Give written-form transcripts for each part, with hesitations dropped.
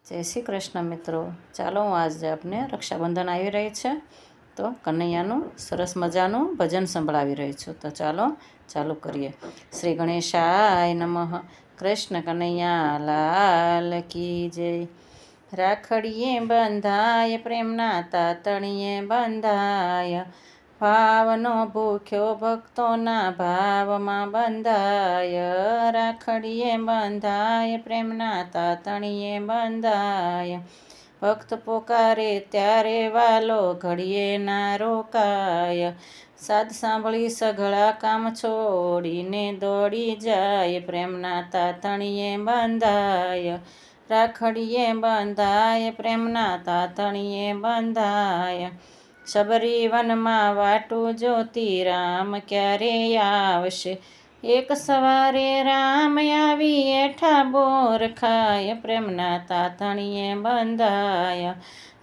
જય શ્રી કૃષ્ણ મિત્રો, ચાલો હું આજે આપને રક્ષાબંધન આવી રહી છે તો કનૈયાનું સરસ મજાનું ભજન સંભળાવી રહી છું. તો ચાલો ચાલુ કરીએ. શ્રી ગણેશાય નમઃ. કૃષ્ણ કનૈયા લાલ કી જય. રાખડીએ બંધાય પ્રેમના તાતણીએ બંધાય, ભાવનો ભૂખ્યો ભક્તોના ભાવમાં બંધાય. રાખડીએ બંધાય પ્રેમના તાતણીએ બંધાય, ભક્ત પોકારે ત્યારે વાલો ઘડીએ ના રોકાય. સાદ સાંભળી સઘળા કામ છોડીને દોડી જાય, પ્રેમના તાતણીએ બંધાય. રાખડીએ બંધાય પ્રેમના તાતણીએ બંધાય, શબરી વનમાં વાટું જોતી રામ ક્યારે આવશે. એક સવારે રામ આવી એઠા બોર ખાય, પ્રેમના તાતણીએ બંધાય.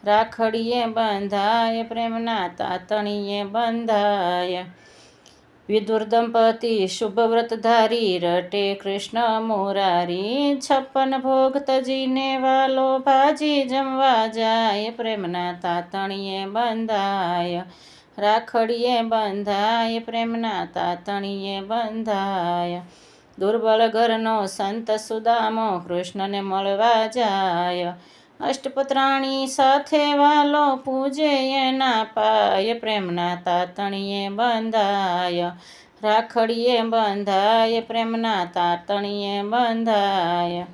રાખડીએ બંધાય પ્રેમના તાતણીએ બંધાય, વિદુર દંપતી શુભ વ્રત ધારી રટે કૃષ્ણ મુરારી. 56 ભોગ તજીને વાલો ભાજી જમવા જાય, પ્રેમના તાતણીએ બંધાય. રાખડીએ બંધાય પ્રેમના તાતણીએ બંધાય, દુર્બળ ઘરનો સંત સુદામો કૃષ્ણને મળવા જાય. અષ્ટપત્રાણી સાથે વાલો પૂજે એના પાય, પ્રેમના તાતણીએ બંધાય. રાખડીએ બંધાય પ્રેમના તાતણીએ બંધાય,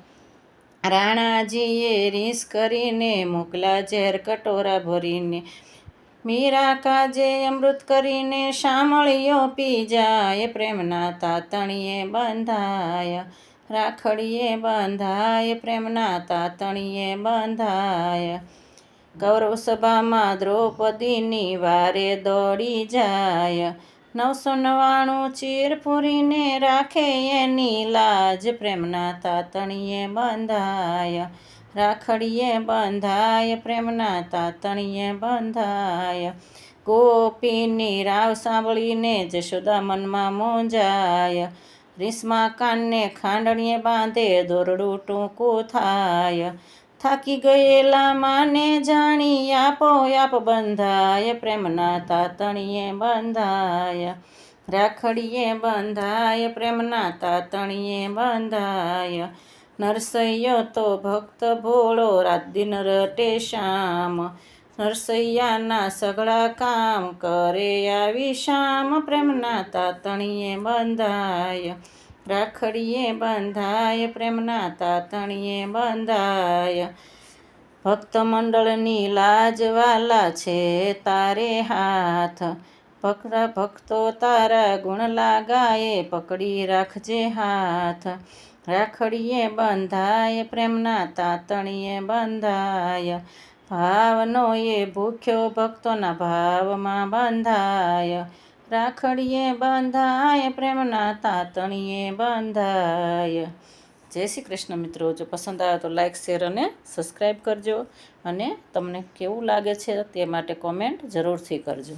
રાણાજીએ રીસ કરીને મોકલા ઝેર કટોરા ભરીને. મીરા કાજે અમૃત કરીને શામળીઓ પી જાય, પ્રેમના તાતણીએ બંધાય. રાખડીએ બંધાય પ્રેમના તાતણીએ બંધાય, કૌરવ સભામાં દ્રૌપદીની વારે દોડી જાય. 999 ચીર પૂરીને રાખે એની લાજ, પ્રેમના તાતણીએ બંધાય. રાખડીએ બંધાય પ્રેમના તાતણીએ બંધાય, ગોપીની રાવ સાંભળીને જશોદા મનમાં મૂંઝાય. રીસમાં કાનને ખાંડણીએ બાંધે દોરડું ટૂંકું થાય, થાકી ગયેલા માને જાણી આપોઆપ બંધાય, પ્રેમના તાતણીએ બંધાય. રાખડીએ બંધાય પ્રેમના તાતણીએ બંધાય, નરસૈયો તો ભક્ત ભોળો રાત દિન રટે શ્યામ. નરસૈયાના સઘળા કામ કરે આવી શામ, પ્રેમના તાતણીએ બંધાય. રાખડીએ બંધાય પ્રેમના તાતણીએ બંધાય, ભક્ત મંડળની લાજ વાલા છે તારે હાથ. ભક્તો તારા ગુણ લાગાએ પકડી રાખજે હાથ. રાખડીએ બંધાય પ્રેમના તાતણીએ બંધાય, ભાવનો એ ભૂખ્યો ભક્તોના ભાવમાં બંધાય. રાખડીએ બંધાય પ્રેમના તાતણીએ બંધાય. જય શ્રી કૃષ્ણ મિત્રો. જો પસંદ આવે તો લાઈક, શેર અને સબસ્ક્રાઈબ કરજો, અને તમને કેવું લાગે છે તે માટે કોમેન્ટ જરૂરથી કરજો.